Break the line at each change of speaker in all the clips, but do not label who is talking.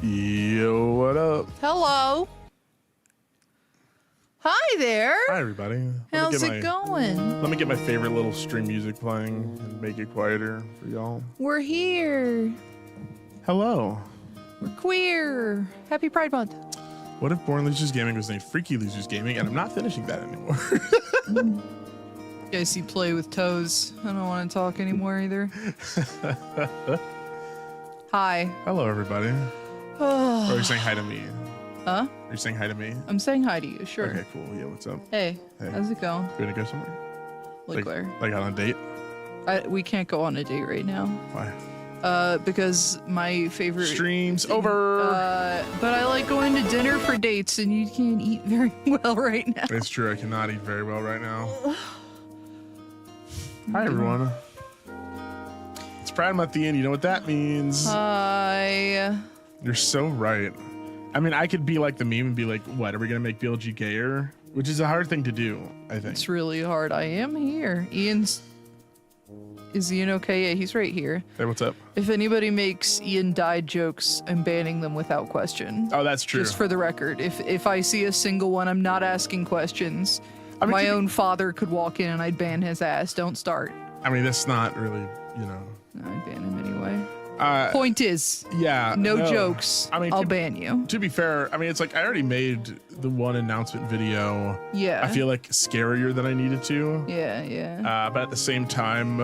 Yo, what up?
Hello. Hi there.
Hi, everybody.
How's it going?
Let me get my favorite little stream music playing and make it quieter for y'all.
We're here.
Hello.
We're queer. Happy Pride Month.
What if Born Losers Gaming was named Freaky Losers Gaming, and I'm not finishing that anymore?
You guys see Play with Toes. I don't want to talk anymore either. Hi.
Hello, everybody. Or are you saying hi to me?
Huh?
Are you saying hi to me?
I'm saying hi to you, sure.
Okay, cool. Yeah, what's up?
Hey,
Hey.
how's it going?
You gonna go somewhere?
Like where?
Like on a date?
We can't go on a date right now.
Why?
Because my favorite...
Stream's over.
But I like going to dinner for dates, and you can't eat very well right now.
It's true. I cannot eat very well right now. Hi, everyone. It's Pride Month, Ian. You know what that means.
Hi.
You're so right. I mean, I could be like the meme and be like, what, are we going to make BLG gayer? Which is a hard thing to do, I think.
It's really hard. I am here. Is Ian okay? Yeah, he's right here.
Hey, what's up?
If anybody makes Ian died jokes, I'm banning them without question.
Oh, that's true.
Just for the record. If I see a single one, I'm not asking questions.
I mean,
My own father could walk in and I'd ban his ass. Don't start.
I mean, that's not really, you know.
No, I'd ban him anyway.
Point
is,
yeah,
no jokes.
I mean,
I'll ban you.
To be fair, I mean, it's like I already made the one announcement video.
Yeah.
I feel like scarier than I needed to.
Yeah, yeah.
But at the same time,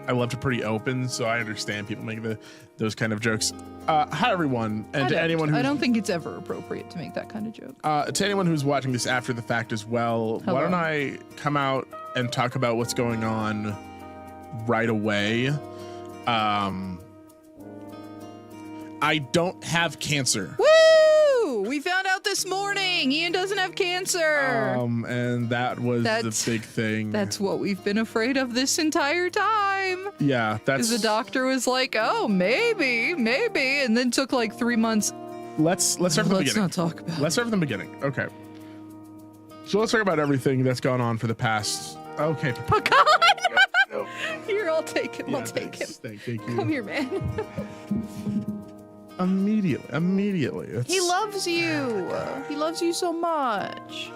I left it pretty open, so I understand people making those kind of jokes. Hi, everyone, and to anyone who
I don't think it's ever appropriate to make that kind of joke.
To anyone who's watching this after the fact as well,
Hello.
why don't I come out and talk about what's going on right away? I don't have cancer.
Woo! We found out this morning. Ian doesn't have cancer.
And that was the big thing.
That's what we've been afraid of this entire time.
Yeah, that's.
The doctor was like, "Oh, maybe," and then took like 3 months.
Let's start from the beginning.
Let's not talk about.
Let's start from the beginning. Okay. So let's talk about everything that's gone on for the past. Okay.
Oh God! No. Here, I'll take him.
Yeah,
I'll take him.
Thank you.
Come here, man.
Immediately.
He loves you. He loves you so much.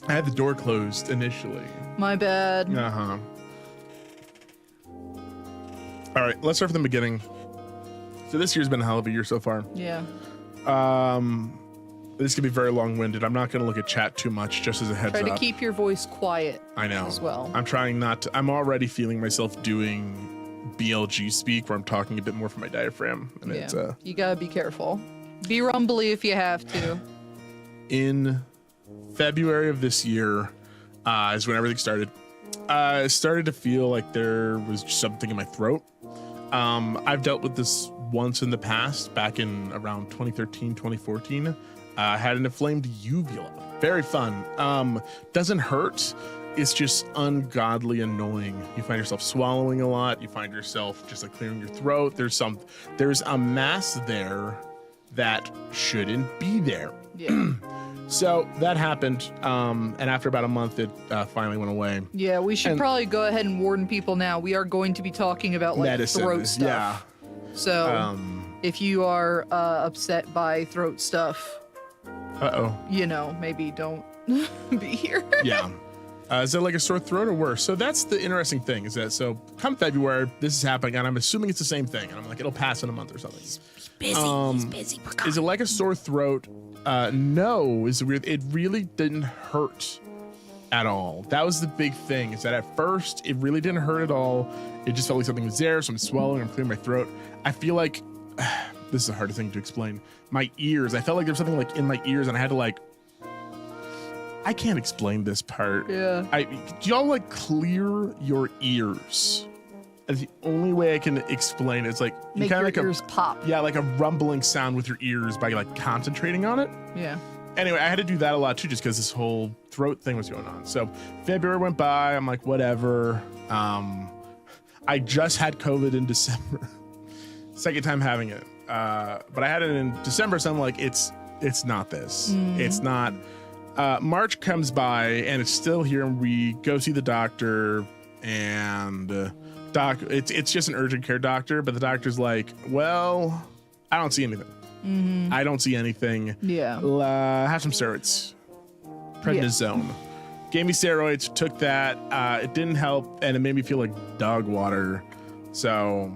I had the door closed initially.
My bad.
Uh-huh. All right, let's start from the beginning. So this year's been a hell of a year so far.
Yeah.
This could be very long-winded. I'm not going to look at chat too much, just as a heads up.
Try to keep your voice quiet.
I know.
As well.
I'm trying not to. I'm already feeling myself doing BLG speak, where I'm talking a bit more from my diaphragm. And
Yeah.
it's,
you gotta be careful. Be rumbly if you have to.
In February of this year is when everything started. I started to feel like there was something in my throat. I've dealt with this once in the past, back in around 2013, 2014. I had an inflamed uvula. Very fun. Doesn't hurt. It's just ungodly annoying. You find yourself swallowing a lot. You find yourself just like clearing your throat. There's a mass there that shouldn't be there.
Yeah.
So that happened, and after about a month, it finally went away.
Yeah, we should probably go ahead and warn people now. We are going to be talking about like
Medicine,
throat stuff.
yeah.
So if you are upset by throat stuff, you know, maybe don't be here.
Yeah. Is it like a sore throat or worse? So that's the interesting thing, is that so come February, this is happening, and I'm assuming it's the same thing. And I'm like, it'll pass in a month or something. He's busy. He's busy. Is it like a sore throat? No, is weird. It really didn't hurt at all. That was the big thing, is that at first it really didn't hurt at all. It just felt like something was there. So I'm swallowing, I'm clearing my throat. I feel like this is the hardest thing to explain. My ears, I felt like there was something like in my ears, and I had to like, I can't explain this part.
Yeah.
Do y'all like clear your ears? And the only way I can explain it is like
Make
you kind
your
of like
ears pop.
Yeah, like a rumbling sound with your ears by like concentrating on it.
Yeah.
Anyway, I had to do that a lot too, just because this whole throat thing was going on. So February went by. I'm like, whatever. I just had COVID in December. Second time having it. But I had it in December, so I'm like, it's not this. It's not. March comes by and it's still here, and we go see the doctor, and it's just an urgent care doctor, but the doctor's like, well, I don't see anything. I don't see anything.
Yeah.
Have some steroids. Prednisone. Gave me steroids, took that. It didn't help, and it made me feel like dog water. So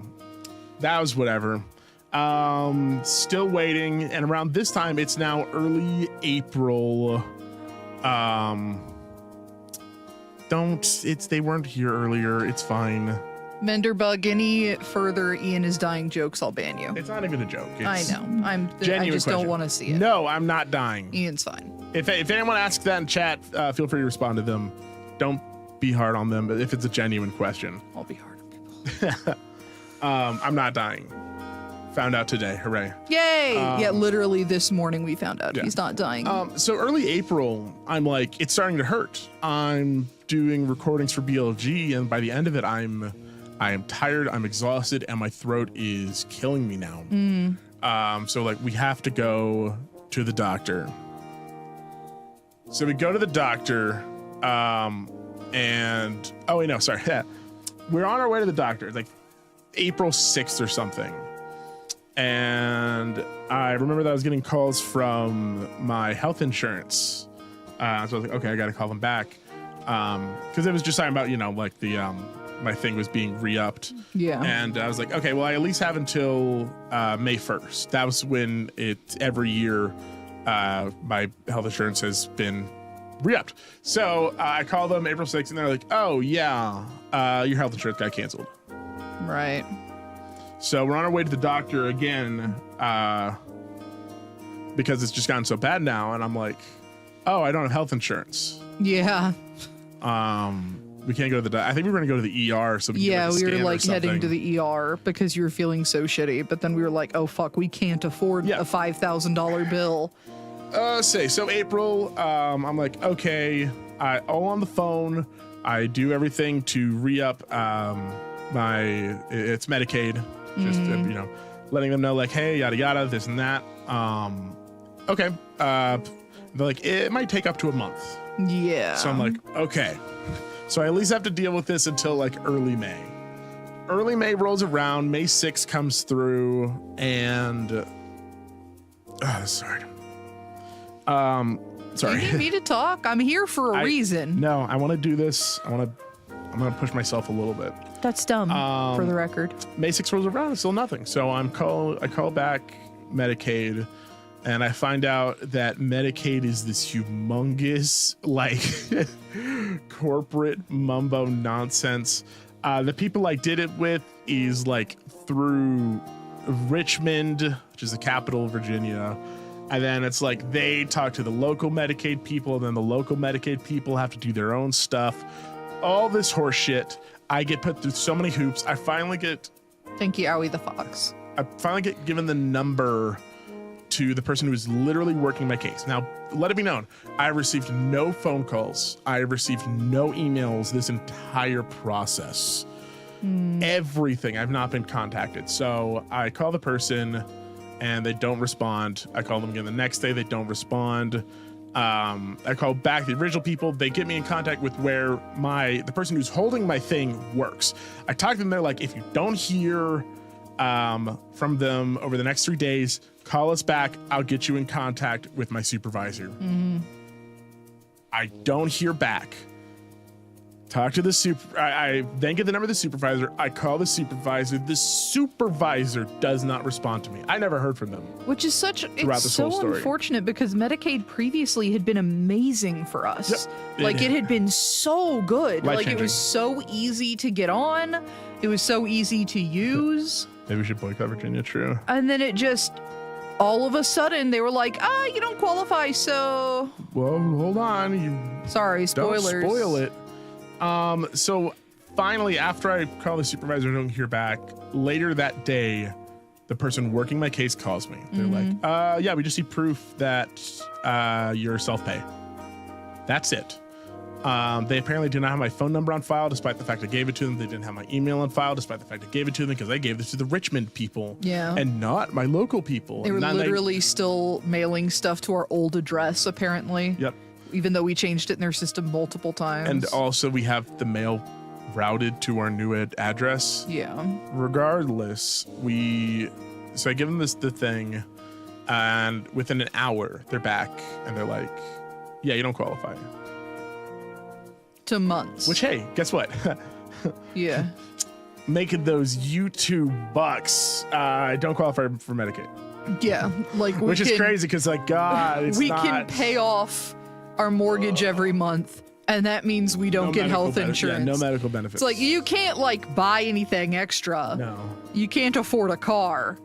that was whatever. Still waiting, and around this time, it's now early April. They weren't here earlier. It's fine.
Menderbug, any further Ian is dying jokes, I'll ban you.
It's not even a joke.
I know. I just
question.
don't want to see it.
No, I'm not dying.
Ian's fine.
If anyone asks that in chat, feel free to respond to them. Don't be hard on them, but if it's a genuine question.
I'll be hard on people.
I'm not dying. Found out today. Hooray.
Yay! Yeah, literally this morning we found out he's not dying.
So early April, I'm like, it's starting to hurt. I'm doing recordings for BLG, and by the end of it, I am tired, I'm exhausted, and my throat is killing me now. So like, we have to go to the doctor. So we go to the doctor, and oh wait, no, sorry. We're on our way to the doctor. It's like April 6th or something. And I remember that I was getting calls from my health insurance. So I was like, okay, I got to call them back. Because it was just talking about, like the my thing was being re-upped.
Yeah.
And I was like, okay, well, I at least have until May 1st. That was when every year my health insurance has been re-upped. So I called them April 6th, and they're like, oh, yeah, your health insurance got canceled.
Right.
So we're on our way to the doctor again because it's just gotten so bad now. And I'm like, oh, I don't have health insurance.
Yeah.
We can't go to the doctor. I think we were going to go to the ER. So we
were like heading to the ER because you were feeling so shitty. But then we were like, oh, fuck, we can't afford a $5,000 bill.
So April, I'm like, okay, all on the phone. I do everything to re-up it's Medicaid. Just, letting them know, like, hey, yada, yada, this and that. Okay. They're like, it might take up to a month.
Yeah.
So I'm like, okay. So I at least have to deal with this until like early May. Early May rolls around. May 6th comes through, and sorry. Sorry.
You need me to talk. I'm here for a reason.
No, I want to do this. I'm gonna push myself a little bit.
That's dumb, for the record.
May 6th rolls around, it's still nothing. So I call back Medicaid, and I find out that Medicaid is this humongous, like, corporate mumbo nonsense. The people I did it with is like through Richmond, which is the capital of Virginia. And then it's like they talk to the local Medicaid people, and then the local Medicaid people have to do their own stuff. All this horse shit. I get put through so many hoops. I finally get...
Thank you, Owie the Fox.
I finally get given the number to the person who is literally working my case. Now, let it be known, I received no phone calls. I received no emails this entire process. Everything. I've not been contacted. So I call the person, and they don't respond. I call them again the next day. They don't respond. I call back the original people. They get me in contact with where the person who's holding my thing works. I talk to them. They're like, if you don't hear from them over the next 3 days, call us back. I'll get you in contact with my supervisor. I don't hear back. Talk to the I then get the number of the supervisor. I call the supervisor. The supervisor does not respond to me. I never heard from them.
Which is it's so unfortunate because Medicaid previously had been amazing for us. Yep. Like it had been so good. Like it was so easy to get on. It was so easy to use.
Maybe we should boycott Virginia, true.
And then it just, all of a sudden they were like, you don't qualify, so.
Well, hold on.
Sorry, spoilers.
Don't spoil it. So finally, after I call the supervisor and don't hear back, later that day, the person working my case calls me. They're like, yeah, we just see proof that you're self-pay. That's it. They apparently do not have my phone number on file, despite the fact I gave it to them. They didn't have my email on file, despite the fact I gave it to them, because I gave this to the Richmond people and not my local people.
They were literally still mailing stuff to our old address, apparently.
Yep.
Even though we changed it in their system multiple times.
And also we have the mail routed to our new address.
Yeah.
Regardless, we So I give them the thing, and within an hour, they're back, and they're like, yeah, you don't qualify.
To months.
Which, hey, guess what?
Yeah.
Making those YouTube bucks, I don't qualify for Medicaid.
Yeah, like
which is crazy because, like, God, it's
we can pay off our mortgage every month, and that means we don't get health insurance.
Yeah, no medical benefits.
It's like you can't like buy anything extra.
No,
you can't afford a car.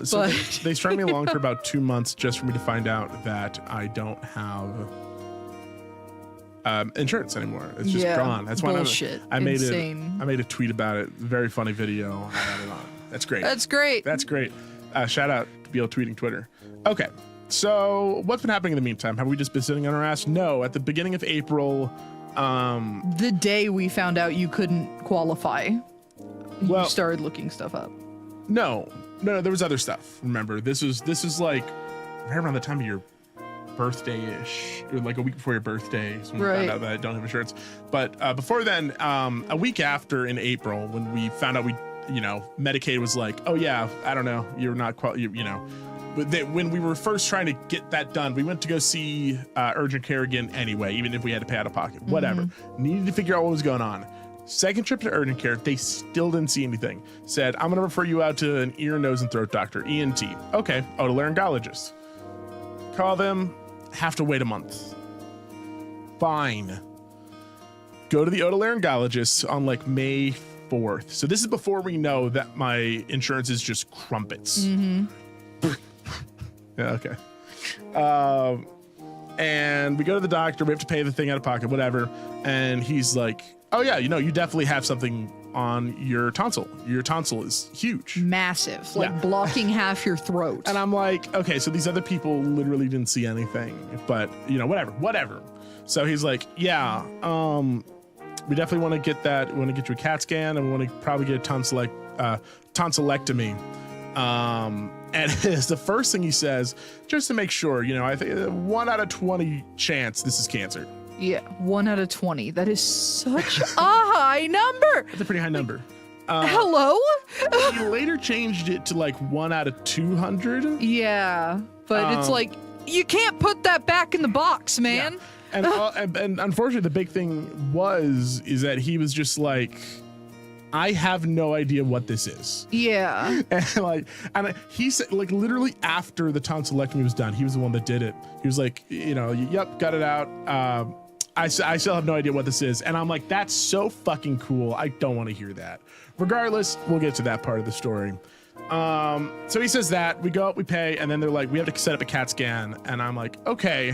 So they strung me along for about 2 months just for me to find out that I don't have insurance anymore. It's just gone. That's why I made a tweet about it. Very funny video. I had it on. That's great.
That's great.
That's great. Shout out to BL tweeting Twitter. Okay, so what's been happening in the meantime? Have we just been sitting on our ass? No. At the beginning of April,
the day we found out you couldn't qualify, you started looking stuff up.
No, there was other stuff. Remember, this is like right around the time of your birthday-ish, or like a week before your birthday, so when we found out that I don't have insurance. But before then, a week after in April, when we found out Medicaid was like, oh yeah, I don't know, you're not but when we were first trying to get that done, we went to go see urgent care again anyway, even if we had to pay out of pocket. Whatever. Needed to figure out what was going on. Second trip to urgent care, they still didn't see anything. Said, I'm gonna refer you out to an ear, nose, and throat doctor, ENT. Okay, otolaryngologist. Call them, have to wait a month. Fine. Go to the otolaryngologist on like May 4th. So this is before we know that my insurance is just crumpets. Yeah, okay. And we go to the doctor. We have to pay the thing out of pocket, whatever. And he's like, oh yeah, you definitely have something on your tonsil. Your tonsil is huge.
Massive. Like blocking half your throat.
And I'm like, okay, so these other people literally didn't see anything. But, whatever. So he's like, yeah, we definitely want to get that. We want to get you a CAT scan, and we want to probably get a tonsillectomy. And it's the first thing he says, just to make sure, I think 1 out of 20 chance this is cancer.
Yeah, 1 out of 20. That is such a high number.
That's a pretty high number.
Hello?
He later changed it to like 1 out of 200.
Yeah, but it's like, you can't put that back in the box, man.
Yeah. And unfortunately, the big thing is that he was just like, I have no idea what this is.
Yeah.
And he said, like, literally after the tonsillectomy was done, he was the one that did it. He was like, yep, got it out. I still have no idea what this is. And I'm like, that's so fucking cool. I don't want to hear that. Regardless, we'll get to that part of the story. So he says that, we go up, we pay, and then they're like, we have to set up a CAT scan. And I'm like, okay,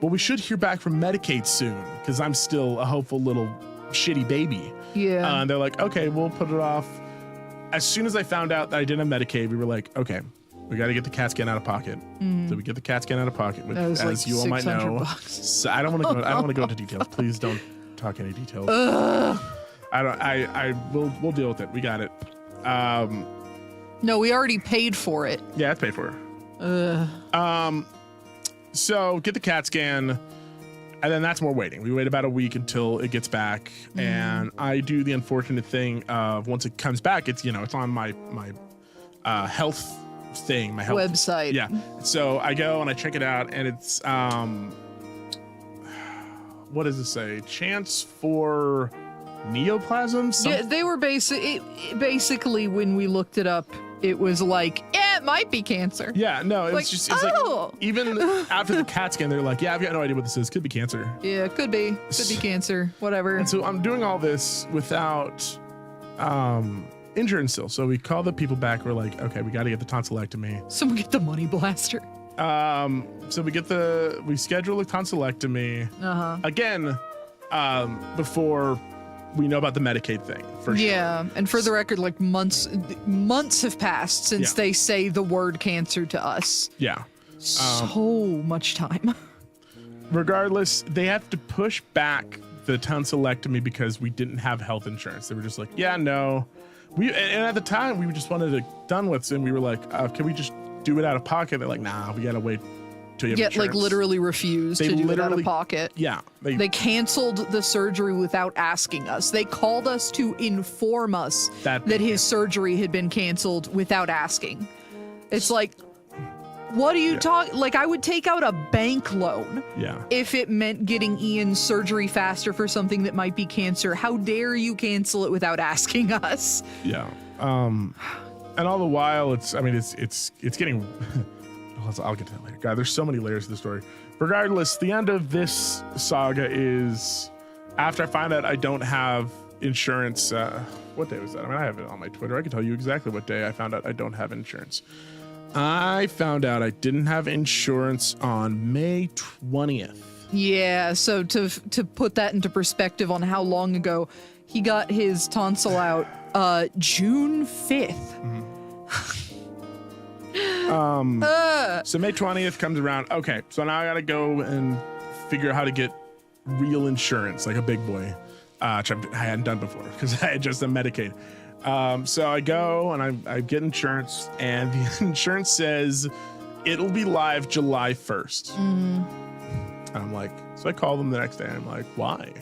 well, we should hear back from Medicaid soon, because I'm still a hopeful little shitty baby.
Yeah.
And they're like, okay, we'll put it off. As soon as I found out that I didn't have Medicaid, we were like, okay, we got to get the CAT scan out of pocket. So we get the CAT scan out of pocket, which, as like you all might know, so I don't want to go into details. Please don't talk any details. We'll deal with it. We got it.
No, we already paid for it.
Yeah, it's paid for. So get the CAT scan. And then that's more waiting. We wait about a week until it gets back. And I do the unfortunate thing of, once it comes back, it's, it's on my health thing, my health
website.
Yeah. So I go and I check it out, and it's, what does it say? Chance for neoplasm?
Yeah, they were basically, when we looked it up, it was like, it might be cancer.
Yeah, no, it's like, even after the CAT scan, they're like, yeah, I've got no idea what this is. Could be cancer.
Yeah, could be cancer, whatever.
And so I'm doing all this without insurance still. So we call the people back. We're like, okay, we got to get the tonsillectomy.
Someone get the money blaster.
So we schedule a tonsillectomy again, before we know about the Medicaid thing. For sure.
Yeah, and for the record, like months have passed since they say the word cancer to us.
Yeah.
So much time.
Regardless, they have to push back the tonsillectomy because we didn't have health insurance. They were just like, yeah, no. And at the time, we just wanted it done with, and we were like, can we just do it out of pocket? They're like, nah, we gotta wait till you have insurance.
Like literally refused to do it out of pocket.
Yeah.
They canceled the surgery without asking us. They called us to inform us that his surgery had been canceled without asking. It's like, what are you talking? Like, I would take out a bank loan if it meant getting Ian surgery faster for something that might be cancer. How dare you cancel it without asking us?
Yeah. And all the while, it's getting. I'll get to that later. God, there's so many layers to the story. Regardless, the end of this saga is after I find out I don't have insurance. What day was that? I mean, I have it on my Twitter. I can tell you exactly what day I found out I don't have insurance. I found out I didn't have insurance on May 20th.
Yeah, so to put that into perspective on how long ago, he got his tonsil out June 5th.
So May 20th comes around. Okay, so now I gotta go and figure out how to get real insurance, like a big boy, which I hadn't done before because I had just done Medicaid. So I go and I get insurance, and the insurance says it'll be live July 1st. And I'm like, so I call them the next day. And I'm like, why?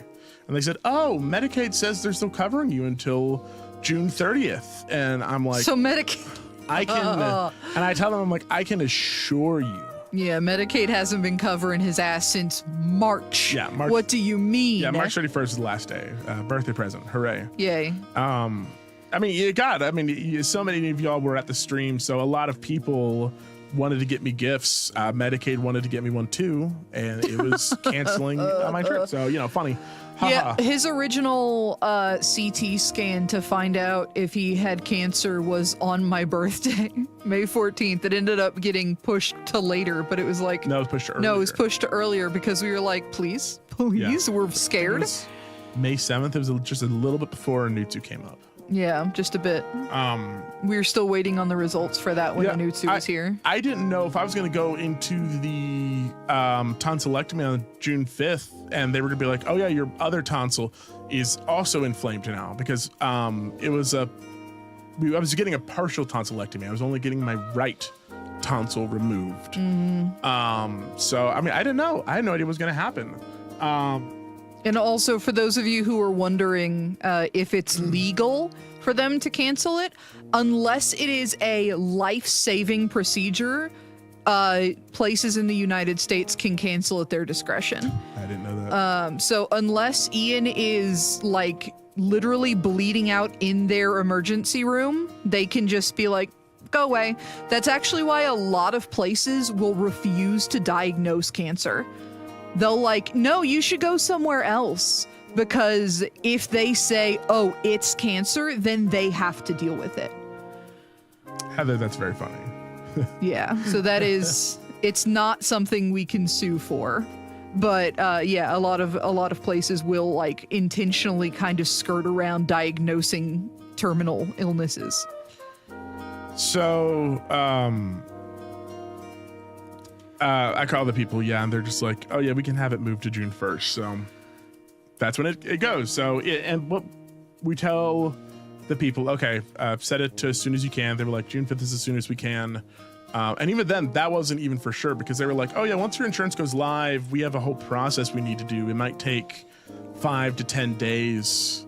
And they said, oh, Medicaid says they're still covering you until June 30th. And I'm like,
so Medicaid.
I can, and I tell them, I'm like, I can assure you.
Yeah, Medicaid hasn't been covering his ass since March.
Yeah, March.
What do you mean?
Yeah, March 31st is the last day. Birthday present. Hooray.
Yay.
I mean, so many of y'all were at the stream, so a lot of people wanted to get me gifts. Medicaid wanted to get me one too, and it was canceling my trip. So, funny.
Yeah, his original CT scan to find out if he had cancer was on my birthday, May 14th. It ended up getting pushed to later, but it was like...
No, it was pushed to earlier.
No, it was pushed to earlier because we were like, please, we're scared.
It was May 7th, it was just a little bit before Nutsu came up.
Yeah, just a bit. We were still waiting on the results for that when Nutsu was here.
I didn't know if I was going to go into the tonsillectomy on June 5th, and they were going to be like, oh yeah, your other tonsil is also inflamed now, because it was I was getting a partial tonsillectomy. I was only getting my right tonsil removed. So, I mean, I didn't know. I had no idea what was going to happen.
And also, for those of you who are wondering if it's legal for them to cancel it, unless it is a life-saving procedure, places in the United States can cancel at their discretion.
I didn't know that.
So unless Ian is, like, literally bleeding out in their emergency room, they can just be like, go away. That's actually why a lot of places will refuse to diagnose cancer. They'll like, no, you should go somewhere else, because if they say, oh, it's cancer, then they have to deal with it.
Heather, that's very funny.
Yeah, so that is, it's not something we can sue for, but yeah, a lot of places will like intentionally kind of skirt around diagnosing terminal illnesses.
So, I call the people, and they're just like, oh yeah, we can have it moved to June 1st. So that's when it goes. So, and what we tell the people, okay, set it to as soon as you can. They were like, June 5th is as soon as we can. And even then, that wasn't even for sure, because they were like, oh yeah, once your insurance goes live, we have a whole process we need to do. It might take 5 to 10 days.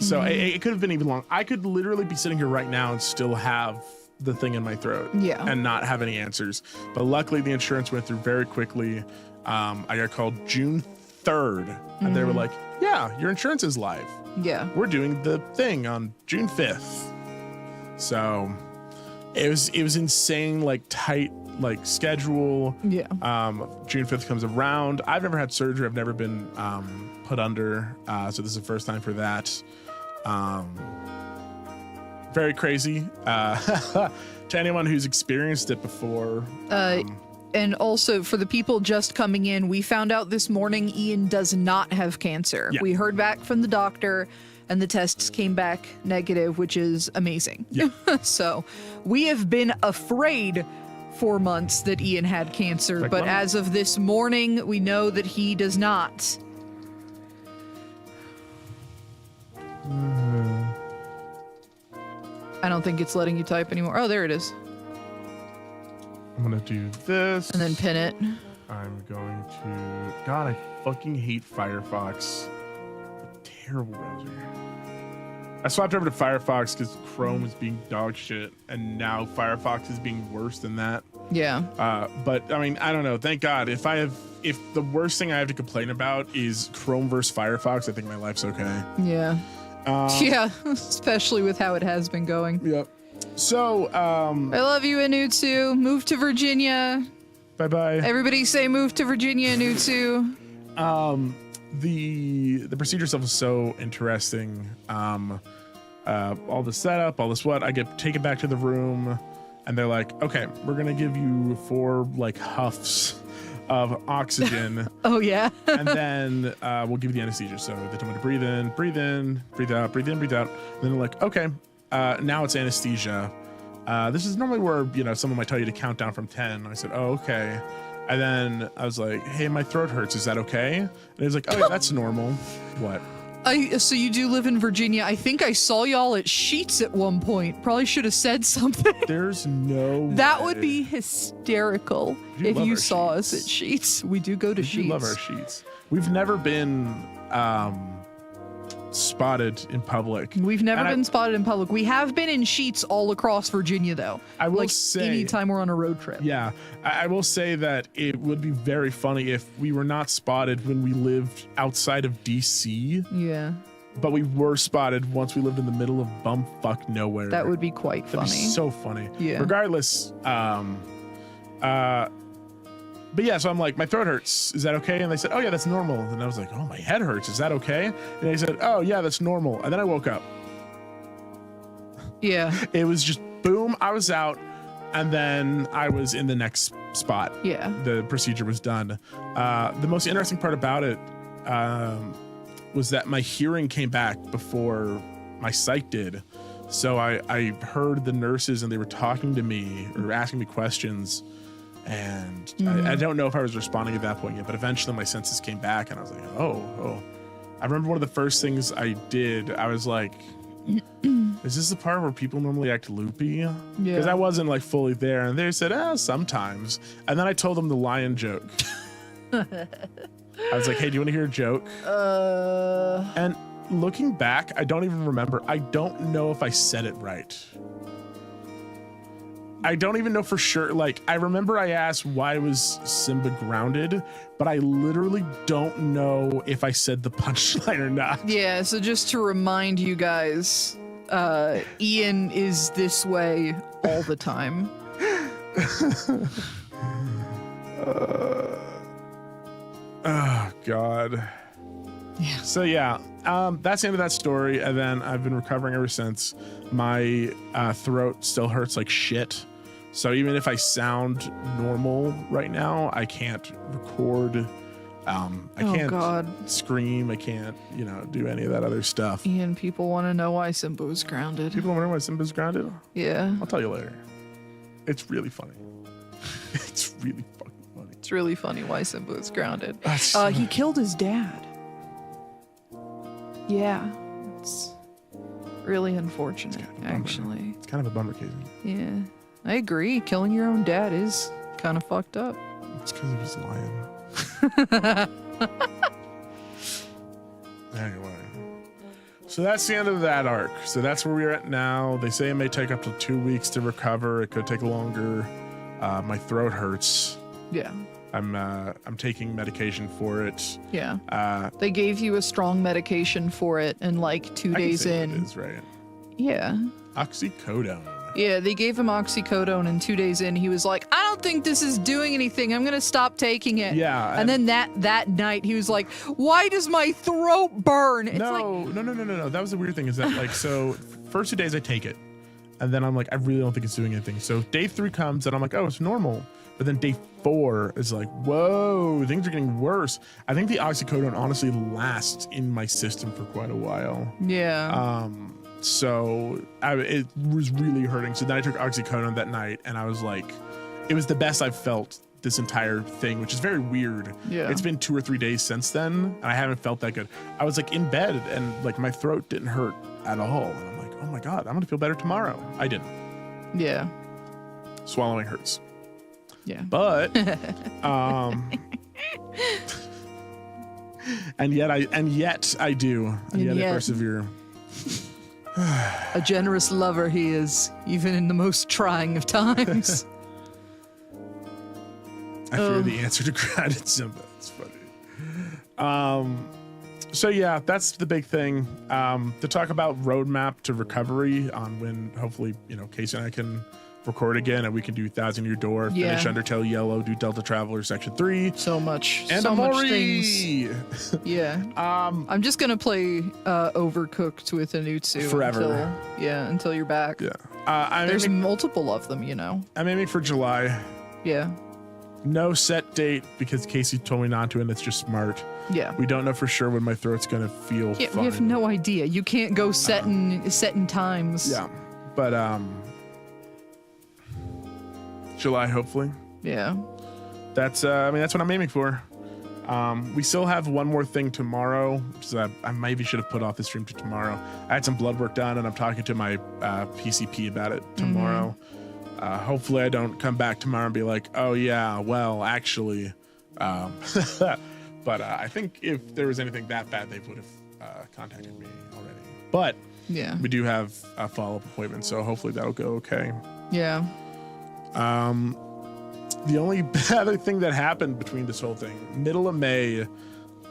So it could have been even long. I could literally be sitting here right now and still have the thing in my throat and not have any answers. But luckily the insurance went through very quickly. I got called June 3rd and they were like, yeah, your insurance is live.
Yeah.
We're doing the thing on June 5th. So it was insane, like tight, like schedule.
Yeah.
June 5th comes around. I've never had surgery. I've never been put under. So this is the first time for that. Very crazy. To anyone who's experienced it before.
And also, for the people just coming in, we found out this morning Ian does not have cancer. Yeah. We heard back from the doctor, and the tests came back negative, which is amazing.
Yeah.
So we have been afraid for months that Ian had cancer, but as of this morning, we know that he does not. I don't think it's letting you type anymore. Oh, there it is.
I'm gonna do this.
And then pin it.
I'm going to... God, I fucking hate Firefox. Terrible browser. I swapped over to Firefox because Chrome was being dog shit, and now Firefox is being worse than that.
Yeah.
But I mean, I don't know. Thank God. If the worst thing I have to complain about is Chrome versus Firefox, I think my life's okay.
Yeah. Yeah, especially with how it has been going.
Yep. So,
I love you, Anutsu. Move to Virginia.
Bye-bye.
Everybody say move to Virginia, Anutsu.
The procedure stuff was so interesting. All the setup, all this what, I get taken back to the room, and they're like, okay, we're gonna give you 4 like huffs of oxygen.
Oh yeah.
And then we'll give you the anesthesia. So they told me to breathe in, breathe out, breathe in, breathe out. And then they're like, okay, now it's anesthesia. This is normally where, you know, someone might tell you to count down from 10. I said, oh, okay. And then I was like, hey, my throat hurts. Is that okay? And he was like, oh, yeah, that's normal. What?
So you do live in Virginia. I think I saw y'all at Sheetz at one point. Probably should have said something.
There's no
That
way.
would be hysterical if you saw us at Sheetz. We do go to Sheetz.
We love our Sheetz. We've never been spotted in public.
We've never been spotted in public. We have been in Sheetz all across Virginia, though.
I will
like
say,
anytime we're on a road trip.
Yeah, I will say that it would be very funny if we were not spotted when we lived outside of DC.
Yeah.
But we were spotted once we lived in the middle of bumfuck nowhere.
That would be quite funny.
That'd be so funny.
Yeah.
Regardless, but yeah, so I'm like, my throat hurts. Is that okay? And they said, oh yeah, that's normal. And I was like, oh, my head hurts. Is that okay? And they said, oh yeah, that's normal. And then I woke up.
Yeah.
It was just boom, I was out. And then I was in the next spot.
Yeah.
The procedure was done. The most interesting part about it was that my hearing came back before my sight did. So I heard the nurses and they were talking to me or asking me questions. And I don't know if I was responding at that point yet, but eventually my senses came back and I was like, oh. I remember one of the first things I did, I was like, is this the part where people normally act loopy? Because I wasn't like fully there. And they said, sometimes. And then I told them the lion joke. I was like, hey, do you want to hear a joke? And looking back, I don't even remember. I don't know if I said it right. I don't even know for sure. Like, I remember I asked why was Simba grounded, but I literally don't know if I said the punchline or not.
Yeah, so just to remind you guys, Ian is this way all the time.
Oh, God.
Yeah.
So, yeah, that's the end of that story. And then I've been recovering ever since. My throat still hurts like shit. So even if I sound normal right now, I can't record. I can't scream. I can't, do any of that other stuff.
Ian, people want to know why Simba was grounded.
People want to know why Simba's grounded?
Yeah.
I'll tell you later. It's really funny. It's really fucking funny.
It's really funny why Simba was grounded.
So
he killed his dad. Yeah. It's really unfortunate, actually.
It's kind of a bummer, Casey.
Yeah. I agree. Killing your own dad is kind of fucked up.
It's because he was lying. Anyway. So that's the end of that arc. So that's where we're at now. They say it may take up to 2 weeks to recover. It could take longer. My throat hurts.
Yeah.
I'm taking medication for it.
Yeah. They gave you a strong medication for it, and like 2 days in.
It is, right?
Yeah.
Oxycodone.
Yeah, they gave him oxycodone, and 2 days in, he was like, I don't think this is doing anything. I'm going to stop taking it.
Yeah.
And then that night, he was like, why does my throat burn? It's
No. That was the weird thing is that, like, so first 2 days I take it, and then I'm like, I really don't think it's doing anything. So day 3 comes, and I'm like, oh, it's normal. But then day 4 is like, whoa, things are getting worse. I think the oxycodone honestly lasts in my system for quite a while.
Yeah.
So it was really hurting. So then I took oxycodone that night, and I was like, it was the best I've felt this entire thing, which is very weird.
Yeah.
It's been 2 or 3 days since then, and I haven't felt that good. I was like in bed, and like my throat didn't hurt at all. And I'm like, oh my God, I'm gonna feel better tomorrow. I didn't.
Yeah.
Swallowing hurts.
Yeah.
But and yet I do. And yet I persevere.
A generous lover he is, even in the most trying of times.
I fear the answer to Grounded Simba. It's funny. So yeah, that's the big thing. To talk about roadmap to recovery on when hopefully, Casey and I can record again and we can do 1,000 Year Door, finish Undertale Yellow, do Delta Traveler Section 3.
So much.
And
so
Amori!
Much things. Yeah. I'm just gonna play Overcooked with Anutsu
forever.
Until you're back.
Yeah.
There's multiple of them,
I'm aiming for July.
Yeah.
No set date because Casey told me not to, and it's just smart.
Yeah.
We don't know for sure when my throat's gonna feel fine.
We have no idea. You can't go setting times.
Yeah. But July, hopefully.
Yeah.
That's what I'm aiming for. We still have one more thing tomorrow, which is I maybe should have put off the stream to tomorrow. I had some blood work done, and I'm talking to my PCP about it tomorrow. Hopefully I don't come back tomorrow and be like, oh yeah, well, actually. But I think if there was anything that bad, they would have contacted me already. But we do have a follow-up appointment, so hopefully that'll go okay.
Yeah.
The only other thing that happened between this whole thing, middle of May,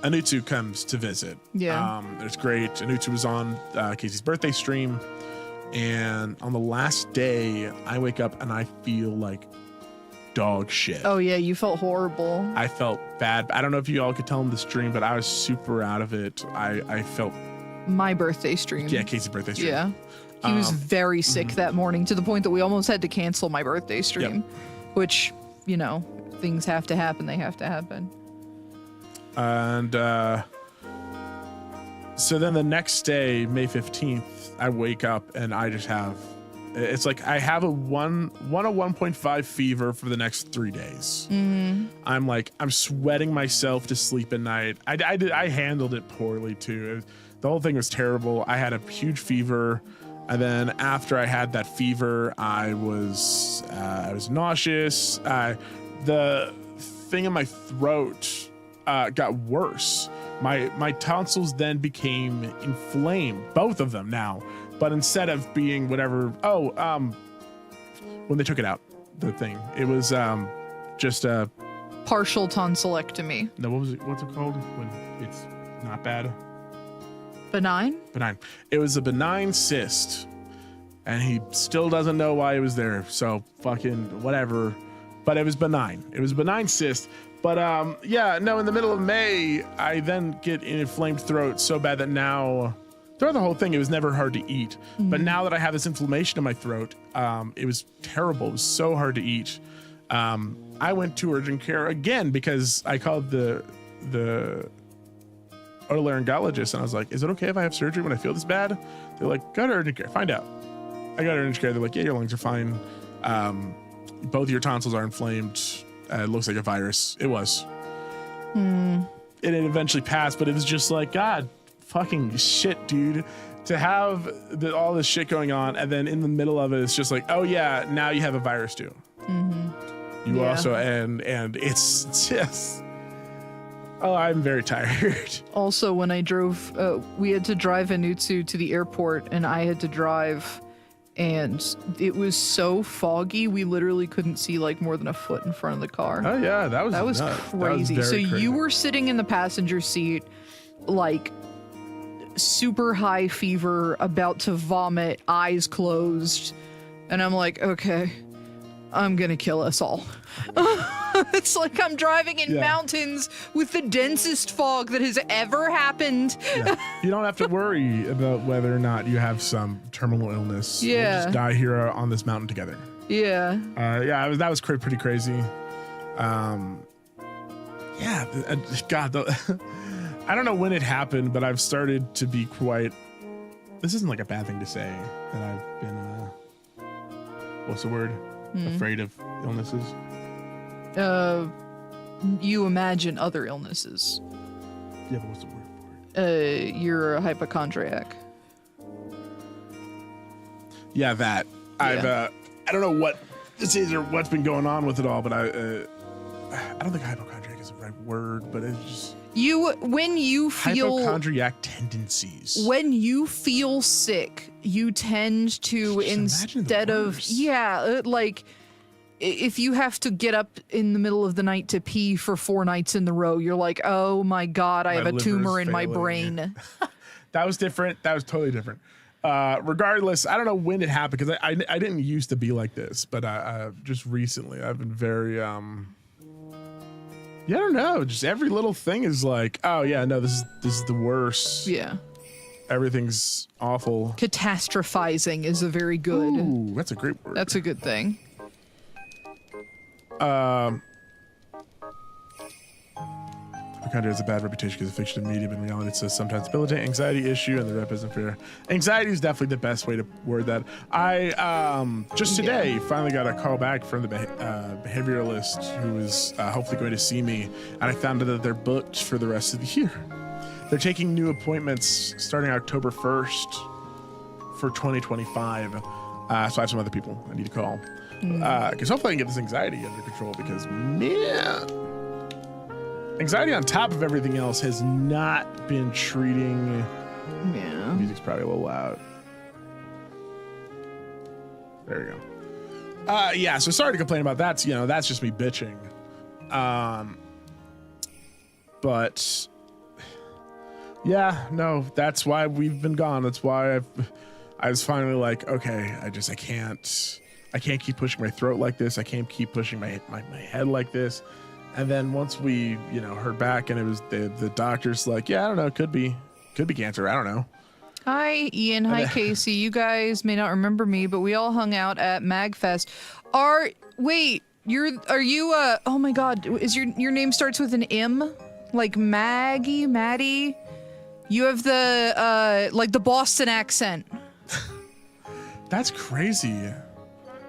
Anutsu comes to visit.
Yeah.
It's great. Anutsu was on Casey's birthday stream. And on the last day, I wake up and I feel like dog shit.
Oh, yeah. You felt horrible.
I felt bad. I don't know if you all could tell in the stream, but I was super out of it. I felt...
My birthday stream.
Yeah, Casey's birthday stream.
Yeah. He was very sick that morning to the point that we almost had to cancel my birthday stream, which, things have to happen. They have to happen.
And so then the next day, May 15th, I wake up and I just have, it's like I have a 101.5 fever for the next 3 days. I'm sweating myself to sleep at night. I handled it poorly too. The whole thing was terrible. I had a huge fever. And then after I had that fever, I was nauseous. The thing in my throat got worse. My tonsils then became inflamed, both of them now. But instead of being whatever, when they took it out, the thing, it was just a
partial tonsillectomy.
No, what's it called when it's not bad?
Benign.
It was a benign cyst, and he still doesn't know why it was there. So fucking whatever. But it was benign. It was a benign cyst. But in the middle of May, I then get an inflamed throat so bad that now, throughout the whole thing, it was never hard to eat. But now that I have this inflammation in my throat, it was terrible. It was so hard to eat. I went to urgent care again because I called the otolaryngologist and I was like, is it okay if I have surgery when I feel this bad? They're like, go to urgent care, find out. I got to urgent care. They're like, yeah, your lungs are fine. Both your tonsils are inflamed. It looks like a virus. It was. And it eventually passed, but it was just like, God, fucking shit, dude. To have all this shit going on, and then in the middle of it, it's just like, oh yeah, now you have a virus too. You also, and it's just, I'm very tired.
Also, when I drove, we had to drive Anutsu to the airport, and I had to drive. And it was so foggy, we literally couldn't see like more than a foot in front of the car.
Oh yeah, that was
crazy.
That was
so
crazy.
You were sitting in the passenger seat, like super high fever, about to vomit, eyes closed, and I'm like, okay, I'm gonna kill us all. It's like I'm driving in mountains with the densest fog that has ever happened.
You don't have to worry about whether or not you have some terminal illness.
Yeah.
We'll just die here on this mountain together.
Yeah.
That was pretty crazy. God, I don't know when it happened, but I've started to be quite, this isn't like a bad thing to say, that I've been, what's the word? Afraid of illnesses.
You imagine other illnesses.
Yeah, but what's the word for it?
You're a hypochondriac.
Yeah, that.
Yeah.
I don't know what this is or what's been going on with it all, but I don't think hypochondriac is the right word, but it's just.
When you feel
hypochondriac tendencies.
When you feel sick, you tend to, instead of like if you have to get up in the middle of the night to pee for 4 nights in the row, you're like, oh my God, I have a tumor in my brain.
That was different. That was totally different. Regardless, I don't know when it happened because I didn't used to be like this, but just recently I've been very yeah, I don't know. Just every little thing is like, oh yeah, no, this is the worst.
Yeah.
Everything's awful.
Catastrophizing is a very good.
Ooh, that's a great word.
That's a good thing.
Hypochondria has a bad reputation because of fiction and media, but in reality it's a sometimes debilitating anxiety issue, and the rep isn't fair. Anxiety is definitely the best way to word that. I just today finally got a call back from the behavioralist who was hopefully going to see me, and I found out that they're booked for the rest of the year. They're taking new appointments starting October 1st for 2025. So I have some other people I need to call. Because hopefully I can get this anxiety under control, because man, anxiety on top of everything else has not been treating.
Yeah.
Music's probably a little loud. There you go. Yeah, so sorry to complain about that. You know, that's just me bitching. But yeah, no, that's why we've been gone. That's why I was finally like, okay, I can't keep pushing my throat like this. I can't keep pushing my head like this. And then once we, heard back, and it was the doctor's like, yeah, I don't know, could be cancer. I don't know.
Hi, Ian. Hi, Casey. You guys may not remember me, but we all hung out at MagFest. Oh my God, is your name starts with an M? Like Maggie, Maddie? You have the Boston accent.
That's crazy.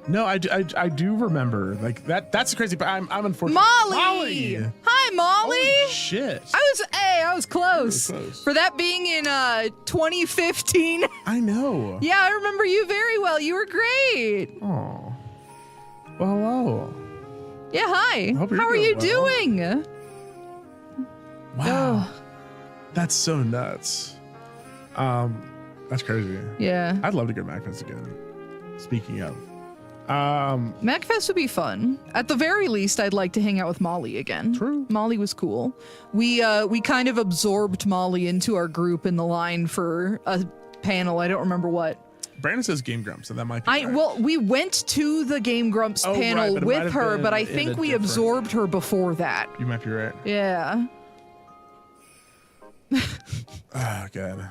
No, I do remember like that. That's crazy, but I'm unfortunate.
Molly! Hi, Molly!
Holy shit.
I was close. For that being in 2015.
I know.
Yeah, I remember you very well. You were great.
Oh. Well, hello.
Yeah, hi. How are you doing?
Wow. Oh. That's so nuts. That's crazy.
Yeah.
I'd love to go to MagFest again. Speaking of.
MagFest would be fun. At the very least, I'd like to hang out with Molly again.
True.
Molly was cool. We kind of absorbed Molly into our group in the line for a panel. I don't remember what.
Brandon says Game Grumps, so that might be right.
Well, we went to the Game Grumps panel with her, but I think we absorbed her before that.
You might be right.
Yeah.
Oh, God.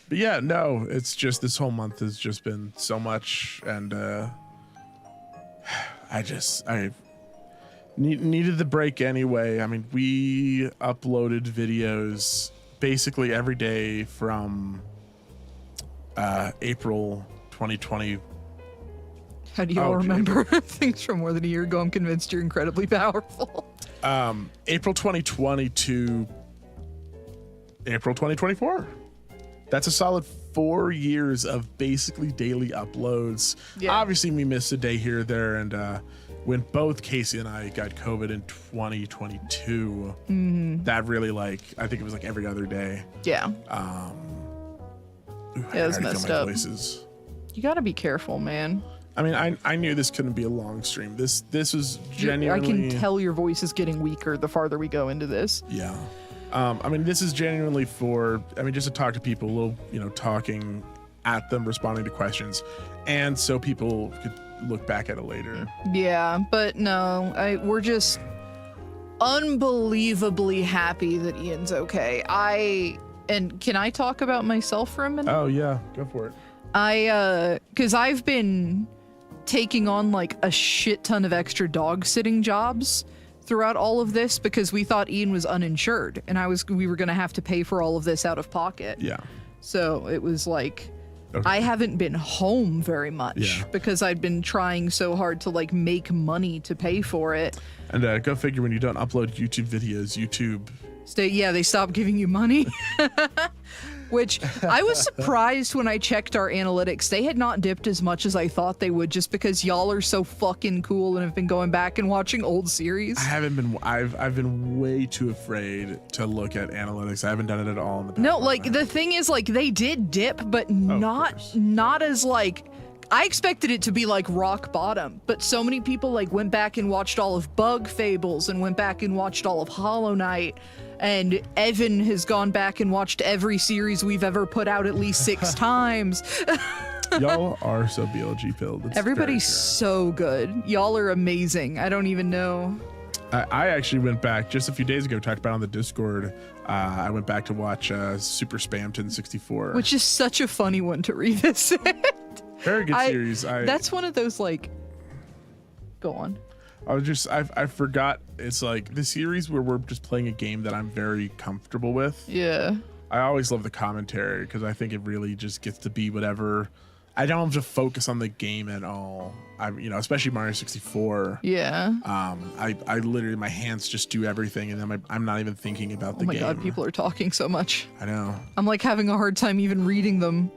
But yeah, no, it's just this whole month has just been so much, and I needed the break anyway. I mean, we uploaded videos basically every day from April 2020.
How do you all remember things from more than a year ago? I'm convinced you're incredibly powerful.
April 2020 to April 2024. That's a solid 4 years of basically daily uploads. Yeah. Obviously, we missed a day here or there, and when both Casey and I got COVID in 2022, that really I think it was like every other day.
Yeah. It was messed up.
Voices.
You got to be careful, man.
I mean, I knew this couldn't be a long stream. This was genuinely.
I can tell your voice is getting weaker the farther we go into this.
Yeah. I mean, this is genuinely just to talk to people, a little, talking at them, responding to questions, and so people could look back at it later.
Yeah, but no, we're just unbelievably happy that Ian's okay. And can I talk about myself for a minute?
Oh yeah, go for it.
Because I've been taking on like a shit ton of extra dog sitting jobs throughout all of this because we thought Ian was uninsured and we were going to have to pay for all of this out of pocket.
Yeah. So
it was like, I haven't been home very much because I'd been trying so hard to like make money to pay for it.
And go figure, when you don't upload YouTube videos, YouTube.
They stop giving you money. which I was surprised when I checked our analytics. They had not dipped as much as I thought they would, just because y'all are so fucking cool and have been going back and watching old series.
I've been way too afraid to look at analytics. I haven't done it at all in the past.
No, like the thing is, like they did dip, but not as like. I expected it to be like rock bottom, but so many people like went back and watched all of Bug Fables and went back and watched all of Hollow Knight, and Evan has gone back and watched every series we've ever put out at least 6 times.
Y'all are so BLG filled.
Everybody's so good. Y'all are amazing. I don't even know.
I actually went back just a few days ago, talked about on the Discord. I went back to watch Super Spamton 64.
Which is such a funny one to revisit.
Very good series.
That's one of those, like, go on.
I forgot. It's like the series where we're just playing a game that I'm very comfortable with.
Yeah.
I always love the commentary because I think it really just gets to be whatever. I don't have to focus on the game at all. Especially Mario 64.
Yeah.
I literally, my hands just do everything, and then I'm not even thinking about the game.
Oh my God, people are talking so much.
I know.
I'm like having a hard time even reading them.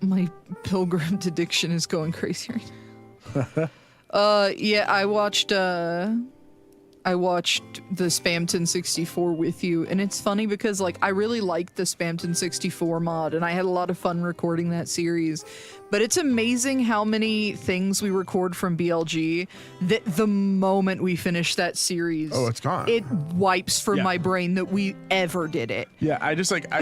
My Pilgrim to Diction is going crazy right now. Yeah, I watched the Spamton 64 with you, and it's funny because like I really liked the Spamton 64 mod, and I had a lot of fun recording that series. But it's amazing how many things we record from BLG that the moment we finish that series,
it's gone.
It wipes from my brain that we ever did it.
Yeah, I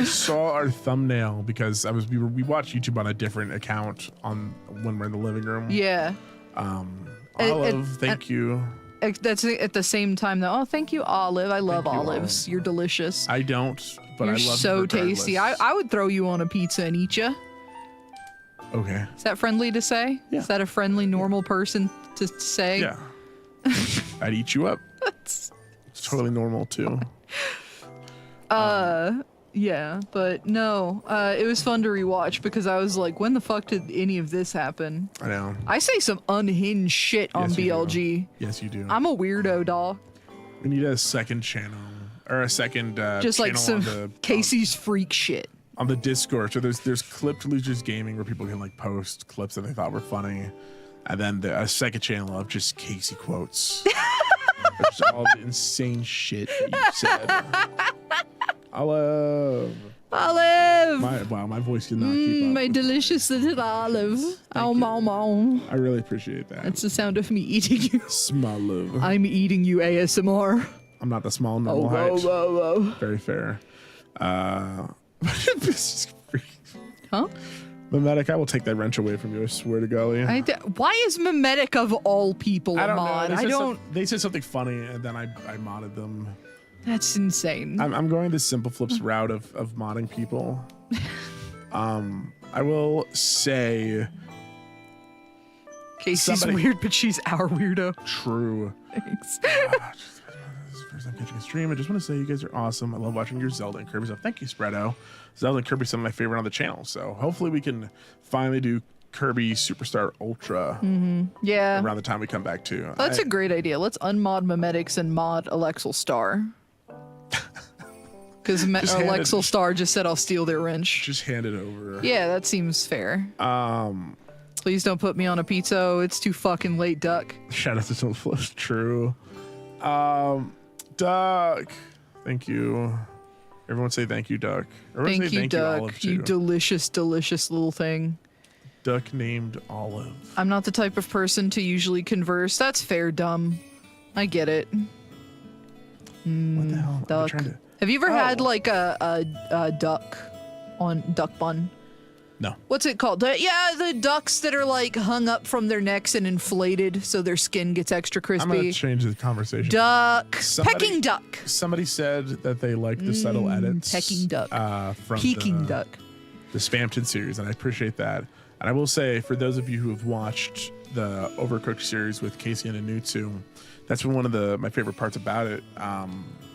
saw our thumbnail because we watch YouTube on a different account when we're in the living room.
Yeah.
Olive, thank you.
That's at the same time though. Oh, thank you, Olive. I love olives. You're delicious.
I don't, but
You're
I love
so
them regardless.
tasty. I would throw you on a pizza and eat you.
Okay.
Is that friendly to say?
Yeah.
Is that a friendly, normal person to say?
Yeah. I'd eat you up. It's totally normal too.
Yeah, but no. It was fun to rewatch because I was like, when the fuck did any of this happen?
I know.
I say some unhinged shit on BLG.
Yes, you do.
I'm a weirdo, dog.
We need a second channel or a second
just like
channel
some Casey's freak shit
on the Discord. So there's Clipped Losers Gaming where people can like post clips that they thought were funny, and then a second channel of just Casey quotes. Just all the insane shit that you said. Olive. My voice did not keep up.
My delicious little olive. Ow, mow, mow.
I really appreciate that.
That's the sound of me eating you.
Small love.
I'm eating you ASMR.
I'm not the small normal height.
Whoa.
Very fair.
Huh?
Memetic, I will take that wrench away from you. I swear to golly.
Why is Memetic of all people a mod?
They said something funny, and then I modded them.
That's insane.
I'm going the Simple Flips route of modding people. I will say
Casey's weird, but she's our weirdo.
True.
Thanks.
This is the first time catching a stream. I just want to say you guys are awesome. I love watching your Zelda and Kirby stuff. Thank you, Spreado. Zelda and Kirby, some of my favorite on the channel. So hopefully we can finally do Kirby Superstar Ultra
Yeah.
around the time we come back to.
That's a great idea. Let's unmod Memetics and mod Alexel Star. Because Alexel Star just said I'll steal their wrench.
Just hand it over.
Yeah, that seems fair. Please don't put me on a pizza. It's too fucking late, Duck.
Shout out to Simple Flips. True. Duck. Thank you. Everyone say thank you, Duck. Everyone
Thank you, Duck. You delicious, delicious little thing.
Duck named Olive.
I'm not the type of person to usually converse. That's fair, dumb. I get it.
What the hell?
Duck. Have you ever had like a duck on duck bun?
No.
What's it called? The ducks that are like hung up from their necks and inflated so their skin gets extra crispy.
I'm gonna change the conversation.
Duck. Peking duck.
Somebody said that they like the subtle edits.
Peking duck.
From
Peking duck.
The Spamton series, and I appreciate that. And I will say, for those of you who have watched the Overcooked series with Casey and Anutsu, that's been one of my favorite parts about it.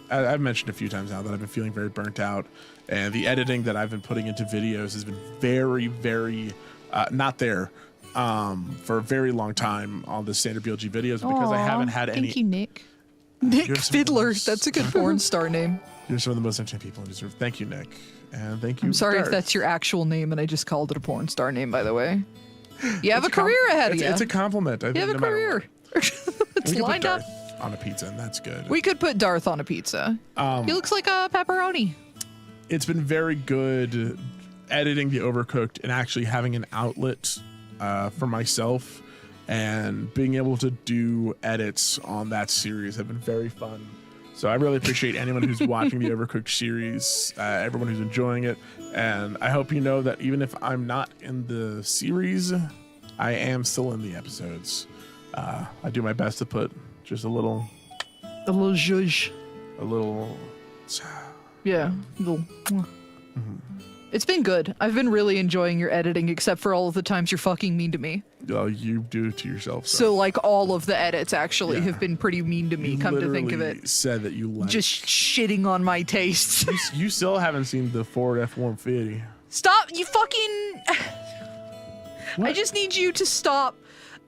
I've mentioned a few times now that I've been feeling very burnt out, and the editing that I've been putting into videos has been very, very not there for a very long time on the standard BLG videos because I haven't had any.
Thank you, Nick. Nick Fiddler. That's a good porn star name.
You're some of the most entertaining people in deserve. Thank you, Nick. And thank you.
I'm sorry
Darth.
if that's your actual name and I just called it a porn star name, by the way. You have a career ahead of you.
It's a compliment. I think
you have a career. It's lined up.
On a pizza, and that's good.
We could put Darth on a pizza. He looks like a pepperoni.
It's been very good editing the Overcooked and actually having an outlet for myself, and being able to do edits on that series have been very fun. So I really appreciate anyone who's watching the Overcooked series, everyone who's enjoying it, and I hope you know that even if I'm not in the series, I am still in the episodes. I do my best to put just a little zhuzh. A little.
Yeah. It's been good. I've been really enjoying your editing, except for all of the times you're fucking mean to me.
Oh, you do it to yourself.
So like all of the edits actually have been pretty mean to me,
you
come to think of it.
Said that you like.
Just shitting on my tastes.
You still haven't seen the Ford F-150.
Stop, you fucking... I just need you to stop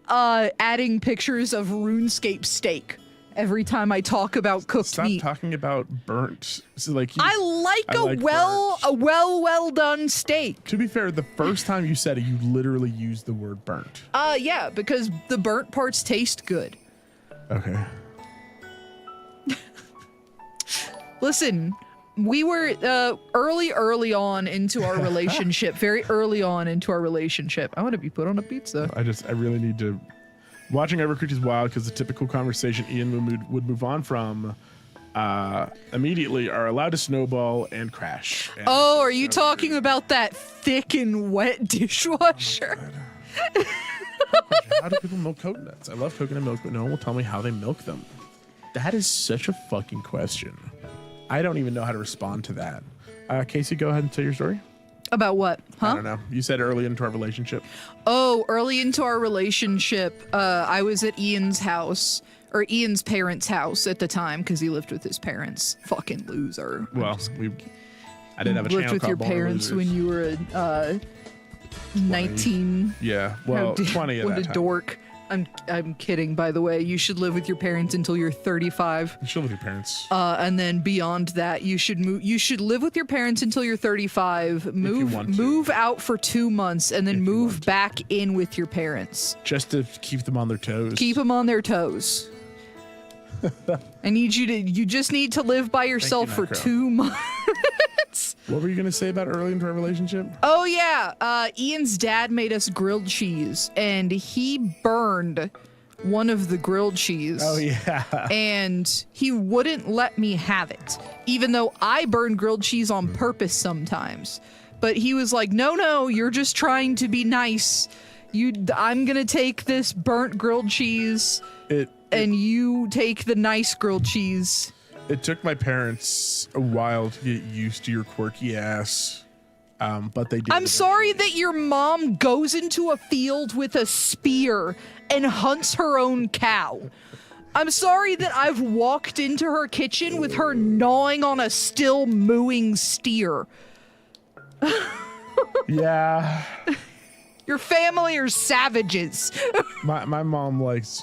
adding pictures of RuneScape steak every time I talk about cooked meat.
Stop talking about burnt. So like
I like a well done steak.
To be fair, the first time you said it, you literally used the word burnt.
Yeah, because the burnt parts taste good.
Okay.
Listen, we were early on into our relationship, very early on into our relationship. I want to be put on a pizza.
I really need to. Watching Overcooked is wild because the typical conversation Ian would move on from immediately are allowed to snowball and crash. And
are you talking about that thick and wet dishwasher?
How do people milk coconuts? I love coconut milk, but no one will tell me how they milk them. That is such a fucking question. I don't even know how to respond to that. Casey, go ahead and tell your story.
About what? Huh?
I don't know. You said early into our relationship.
Oh, early into our relationship, I was at Ian's house, or Ian's parents' house at the time, because he lived with his parents. Fucking loser.
Well, I didn't have a channel
lived with your parents when you were 19.
Yeah, well, 20 at
what
that
a
time.
dork. I'm kidding, by the way. You should live with your parents until you're 35.
You should live with your parents.
And then beyond that, you should move. You should live with your parents until you're 35. Move out for 2 months, and then move back in with your parents.
Just to keep them on their toes.
Keep them on their toes. I need you to. You just need to live by yourself for 2 months.
What were you gonna say about early into our relationship?
Oh yeah, Ian's dad made us grilled cheese, and he burned one of the grilled cheese.
Oh yeah.
And he wouldn't let me have it, even though I burn grilled cheese on purpose sometimes. But he was like, "No, you're just trying to be nice. I'm gonna take this burnt grilled cheese, and you take the nice grilled cheese."
It took my parents a while to get used to your quirky ass, but they did.
I'm sorry that your mom goes into a field with a spear and hunts her own cow. I'm sorry that I've walked into her kitchen with her gnawing on a still mooing steer.
Yeah.
Your family are savages.
My mom likes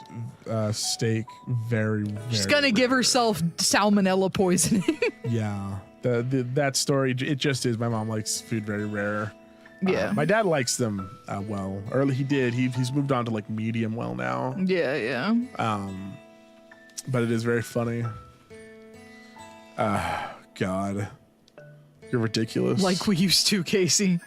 steak very.
She's gonna give herself salmonella poisoning.
Yeah, that story, it just is. My mom likes food very rare.
Yeah.
My dad likes them well. Early he did. He's moved on to like medium well now.
Yeah.
But it is very funny. God, you're ridiculous.
Like we used to, Casey.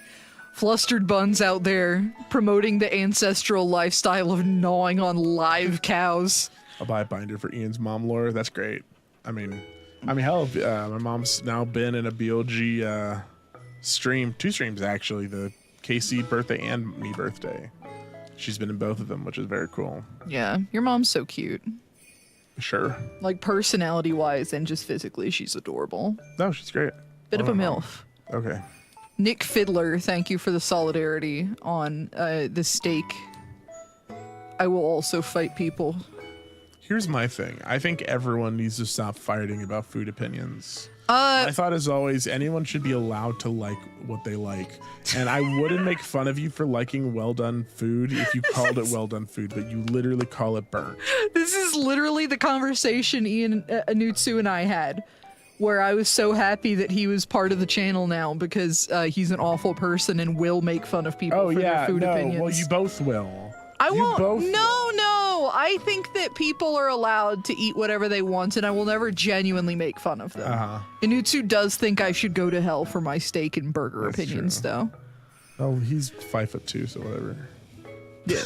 Flustered buns out there promoting the ancestral lifestyle of gnawing on live cows.
I'll buy a binder for Ian's mom lore. That's great. I mean, hell, my mom's now been in a BLG stream, 2 streams actually, the Casey birthday and me birthday. She's been in both of them, which is very cool.
Yeah, your mom's so cute.
Sure.
Like personality-wise and just physically, she's adorable.
No, she's great.
Bit of a MILF.
Okay.
Nick Fiddler, thank you for the solidarity on the steak. I will also fight people.
Here's my thing. I think everyone needs to stop fighting about food opinions. My thought is always anyone should be allowed to like what they like. And I wouldn't make fun of you for liking well-done food if you called it well-done food, but you literally call it burnt.
This is literally the conversation Ian Anutsu and I had. where I was so happy that he was part of the channel now because he's an awful person and will make fun of people for their food opinions.
Well, you both will.
I won't. No. I think that people are allowed to eat whatever they want, and I will never genuinely make fun of them. Inutsu does think I should go to hell for my steak and burger opinions, though.
Oh, he's 5'2", so whatever.
Yeah.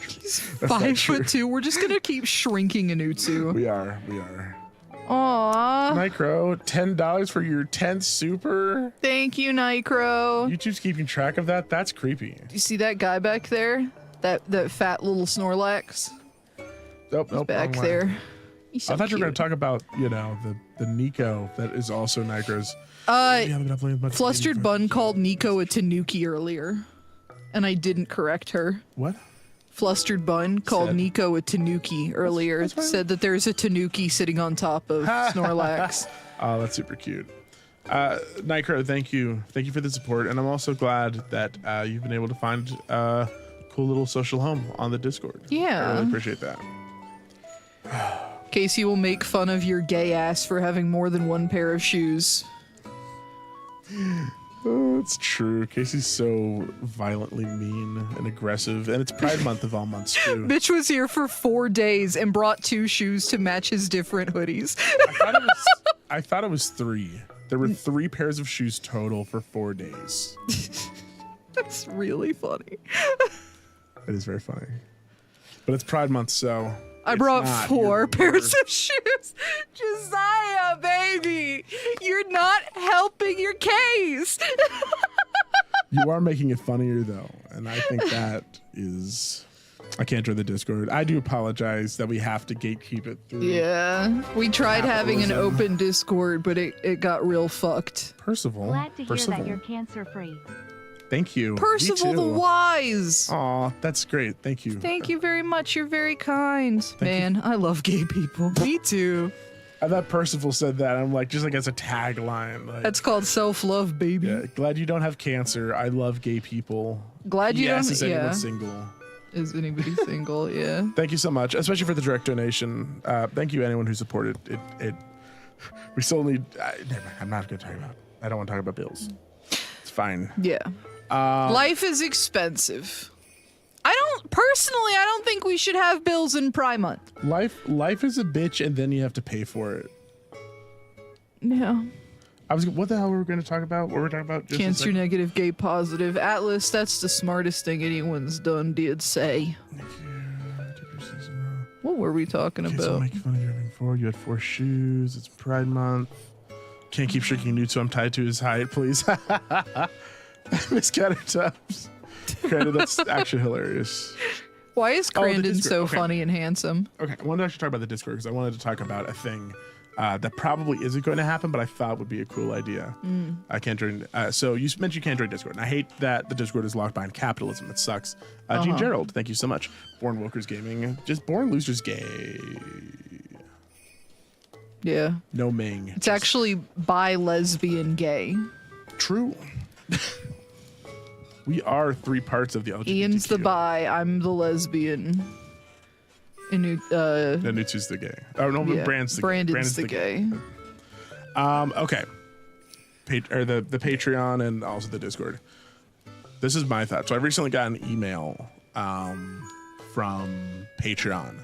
He's 5'2". We're just gonna keep shrinking Inutsu.
We are.
Aww.
Nicro, $10 for your 10th super.
Thank you, Nicro.
YouTube's keeping track of that. That's creepy.
Do you see that guy back there? That fat little Snorlax.
Nope.
Back there. He's so
I thought you were going
cute.
to talk about, the Nico that is also Nigro's.
Flustered Bun called Nico a Tanuki earlier, and I didn't correct her.
What?
Flustered Bun called Nico a Tanuki earlier. Said that there's a Tanuki sitting on top of Snorlax.
Oh, that's super cute. Nicro, thank you. Thank you for the support. And I'm also glad that you've been able to find a cool little social home on the Discord.
Yeah.
I really appreciate that.
Casey will make fun of your gay ass for having more than one pair of shoes.
Oh, it's true. Casey's so violently mean and aggressive, and it's Pride Month of all months too.
Bitch was here for 4 days and brought 2 shoes to match his different hoodies.
I thought it was 3. There were 3 pairs of shoes total for 4 days.
That's really funny.
It is very funny, but it's Pride Month, so
I brought 4 pairs of shoes. Josiah, baby, you're not helping your case.
You are making it funnier though, and I think that is. I can't join the Discord. I do apologize that we have to gatekeep it through.
Yeah, we tried having an open Discord, but it got real fucked.
Percival.
Glad to hear that you're cancer free.
Thank you.
Percival the Wise.
Aw, that's great. Thank you.
Thank you very much. You're very kind. Man, I love gay people. Me too.
I thought Percival said that. I'm like, just like as a tagline. Like,
That's called self-love, baby.
yeah, glad you don't have cancer. I love gay people.
Glad you don't.
Is anyone single?
Is anybody single? Yeah.
Thank you so much, especially for the direct donation. Thank you, anyone who supported it. We still need. Never mind, I'm not going to talk about. I don't want to talk about bills. It's fine.
Yeah. Life is expensive. I don't think we should have bills in Pride Month.
Life is a bitch, and then you have to pay for it.
Yeah.
What the hell were we going to talk about? What were we talking about? Just
Cancer negative, gay positive. Atlas, that's the smartest thing anyone's done, did say. What were we talking about?
I'll make fun of you having 4. You had 4 shoes. It's Pride Month. Can't keep shrinking nude, so I'm tied to his height, please. Miss Cattertops. Granted, that's actually hilarious.
Why is Crandon so funny and handsome?
Okay, I wanted to actually talk about the Discord because I wanted to talk about a thing that probably isn't going to happen, but I thought would be a cool idea. I can't join. So you mentioned you can't join Discord, and I hate that the Discord is locked behind capitalism. It sucks. Gene Gerald, thank you so much. Born Wilkers Gaming, just Born Losers Gay.
Yeah.
No Ming.
It's actually bi, lesbian, gay.
True. We are 3 parts of the LGBTQ.
Ian's the bi, I'm the lesbian.
Nutsu's the gay. Oh no,
yeah.
Brandon's
the gay.
Okay. The Patreon and also the Discord. This is my thought. So I recently got an email from Patreon,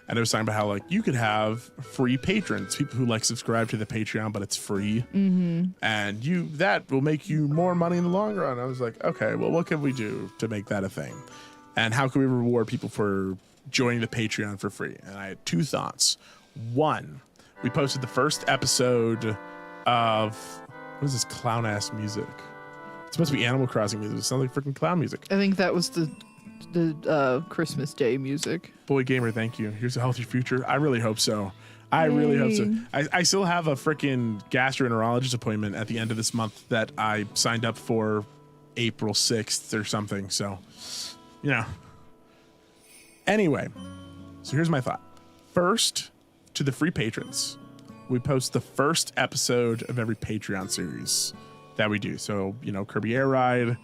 and it was talking about how like you could have free patrons, people who like subscribe to the Patreon, but it's free, and that will make you more money in the long run. I was like, okay, well, what can we do to make that a thing, and how can we reward people for joining the Patreon for free? And I had 2 thoughts. 1, we posted the first episode of what is this clown ass music? It's supposed to be Animal Crossing music. It sounds like freaking clown music.
I think that was the Christmas Day music.
Boy Gamer, thank you. Here's a healthy future. I really hope so. I really hope so. I still have a freaking gastroenterologist appointment at the end of this month that I signed up for April 6th or something. So, you know. Anyway, so here's my thought. First, to the free patrons, we post the first episode of every Patreon series that we do. So, Kirby Air Ride,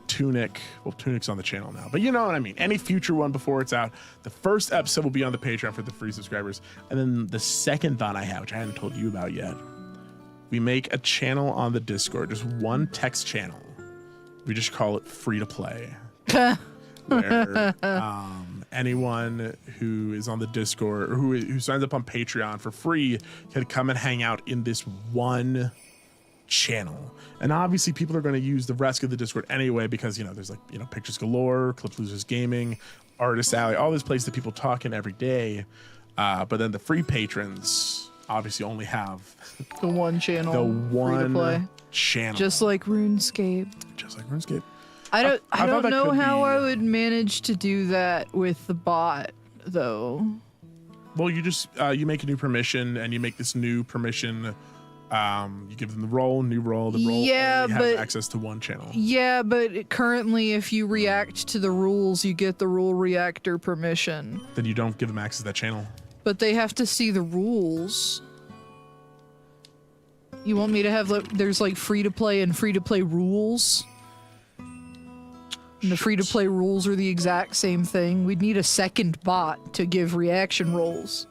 Tunic. Well, Tunic's on the channel now, but you know what I mean. Any future one before it's out. The first episode will be on the Patreon for the free subscribers. And then the second thought I have, which I hadn't told you about yet, we make a channel on the Discord, just one text channel. We just call it Free to Play. Where anyone who is on the Discord or who signs up on Patreon for free can come and hang out in this one channel. And obviously people are going to use the rest of the Discord anyway, because there's Pictures Galore, Clips Losers Gaming, Artist Alley, all this place that people talk in every day. But then the free patrons obviously only have
the one channel,
the one
free to play
channel,
just like RuneScape. I don't know how I would manage to do that with the bot though.
Well, you just you make a new permission and you make this new permission. You give them the role, new role. The role only has access to one channel.
Yeah, but currently, if you react to the rules, you get the rule reactor permission.
Then you don't give them access to that channel.
But they have to see the rules. You want me to have there's like free to play and free to play rules? And the free to play rules are the exact same thing. We'd need a second bot to give reaction roles.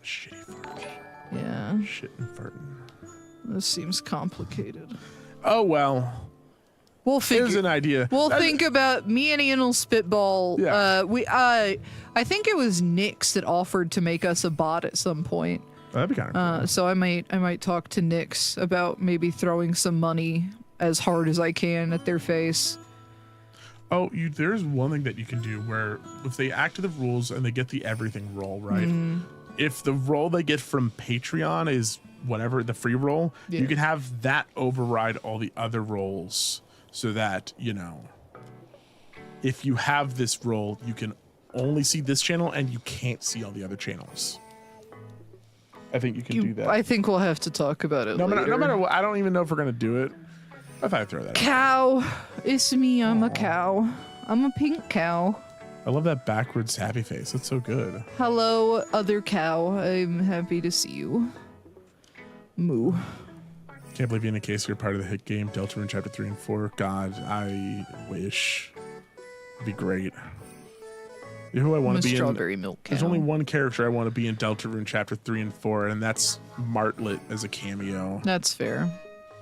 Shitty fart.
Yeah.
Shit and farting.
This seems complicated.
Oh well.
We'll figure.
Here's an idea.
We'll think about me and Ian will spitball.
Yeah.
I think it was Nyx that offered to make us a bot at some point.
That'd be kind of cool.
So I might talk to Nyx about maybe throwing some money as hard as I can at their face.
Oh, there's one thing that you can do where if they act to the rules and they get the everything roll, right? If the roll they get from Patreon is whatever, the free roll, you can have that override all the other rolls so that, if you have this roll, you can only see this channel and you can't see all the other channels. I think you can do that.
I think we'll have to talk about it later.
No matter what, I don't even know if we're going to do it. I thought I'd throw that out.
Cow. It's me. I'm a cow. I'm a pink cow.
I love that backwards happy face. That's so good.
Hello, other cow. I'm happy to see you. Moo.
Can't believe in a case you're part of the hit game Deltarune Chapter 3 and 4. God, I wish. It'd be great. You know who I want to be
strawberry milk cow.
There's only one character I want to be in Deltarune Chapter 3 and 4, and that's Martlet as a cameo.
That's fair.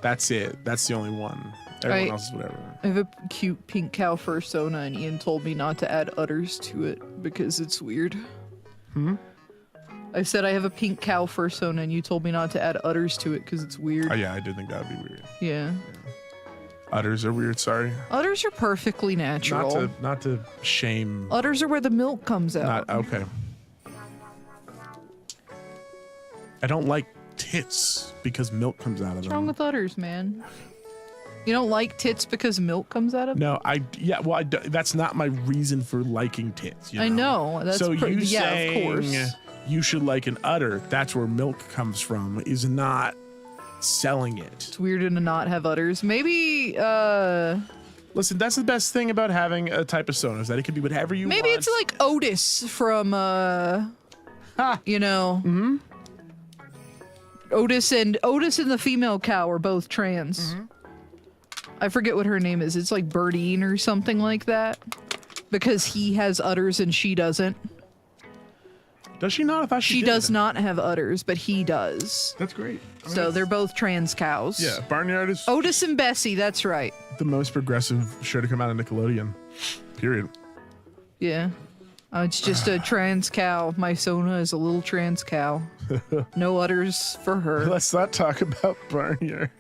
That's it. That's the only one. Everyone else is whatever.
I have a cute pink cow fursona, and Ian told me not to add udders to it because it's weird. I said I have a pink cow fursona, and you told me not to add udders to it because it's weird.
Oh yeah, I did think that would be weird.
Yeah.
Udders are weird. Sorry.
Udders are perfectly natural.
Not to shame.
Udders are where the milk comes out.
Okay. I don't like tits because milk comes out of them.
What's wrong with udders, man? You don't like tits because milk comes out of them?
No, that's not my reason for liking tits.
I know. That's
so you
saying of course.
You should like an udder. That's where milk comes from. Is not selling it.
It's weird to not have udders. Maybe.
Listen, that's the best thing about having a type of soda is that it can be whatever you want.
Maybe it's like Otis from Otis and the female cow are both trans. I forget what her name is. It's like Birdine or something like that. Because he has udders and she doesn't.
Does she not? I thought she
does not have udders, but he does.
That's great.
So they're both trans cows.
Yeah, Barnyard is
Otis and Bessie, that's right.
The most progressive show to come out of Nickelodeon. Period.
Yeah. It's just a trans cow. My Sona is a little trans cow. No udders for her.
Let's not talk about Barnyard.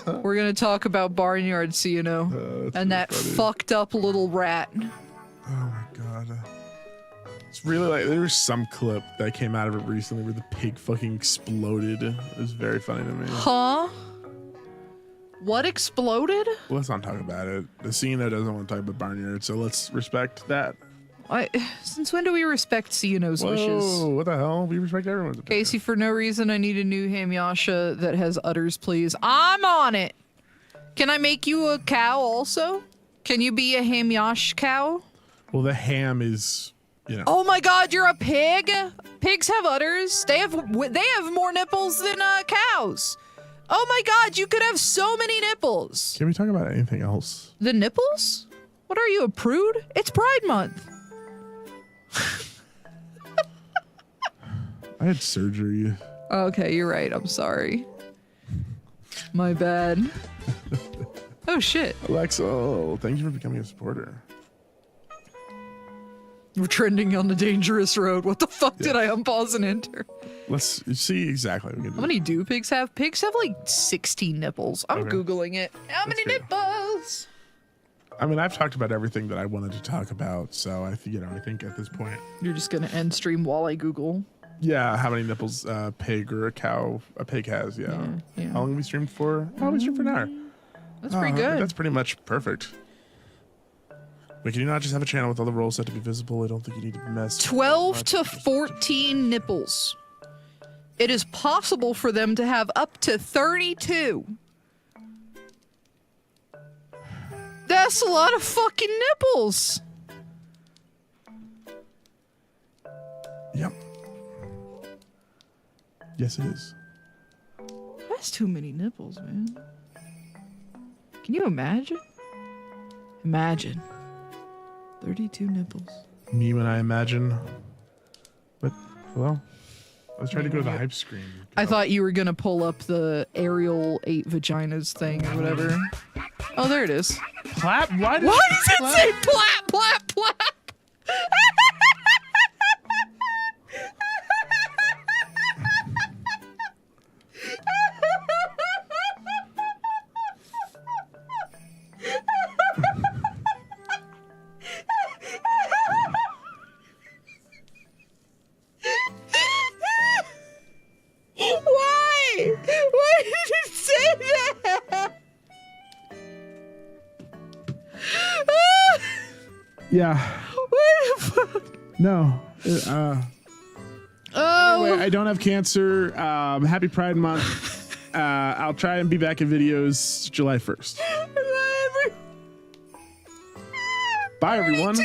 We're gonna talk about Barnyard, so you know. And that fucked up little rat.
Oh my god. It's really like there was some clip that came out of it recently where the pig fucking exploded. It was very funny to me.
Huh? What exploded?
Well, let's not talk about it. The CNO doesn't want to talk about Barnyard, so let's respect that.
Since when do we respect CNO's wishes?
What the hell? We respect everyone's opinion.
Casey, for no reason, I need a new Hamyasha that has udders, please. I'm on it! Can I make you a cow also? Can you be a Hamyash cow?
Well, the ham is,
Oh my god, you're a pig? Pigs have udders. They have more nipples than cows. Oh my God, you could have so many nipples.
Can we talk about anything else?
The nipples? What are you, a prude? It's Pride Month.
I had surgery.
Okay, you're right. I'm sorry. My bad. Oh shit.
Alexa, oh, thank you for becoming a supporter.
We're trending on the dangerous road. What the fuck did I unpause and enter?
Let's see exactly.
How many do pigs have? Pigs have like 16 nipples. I'm Googling it. How many nipples?
I mean, I've talked about everything that I wanted to talk about, so I think at this point.
You're just gonna end stream while I Google.
Yeah, how many nipples a pig has, yeah. How long have we streamed for? Oh, we streamed for an hour.
That's pretty good.
That's pretty much perfect. Wait, can you not just have a channel with all the roles set to be visible? I don't think you need to mess
12 to 14 nipples. It is possible for them to have up to 32. That's a lot of fucking nipples.
Yep. Yes, it is.
That's too many nipples, man. Can you imagine? Imagine. 32 nipples.
Me when I imagine. But, well, let's try to go to the hype screen.
I thought you were gonna pull up the Ariel 8 vaginas thing or whatever. Oh, there it is.
Plap? Why does
it say plap, plap, plap? Why? Why did it say that?
Yeah.
What the fuck?
No.
Oh.
Anyway, I don't have cancer. Happy Pride Month. I'll try and be back in videos July 1st. Bye, everyone.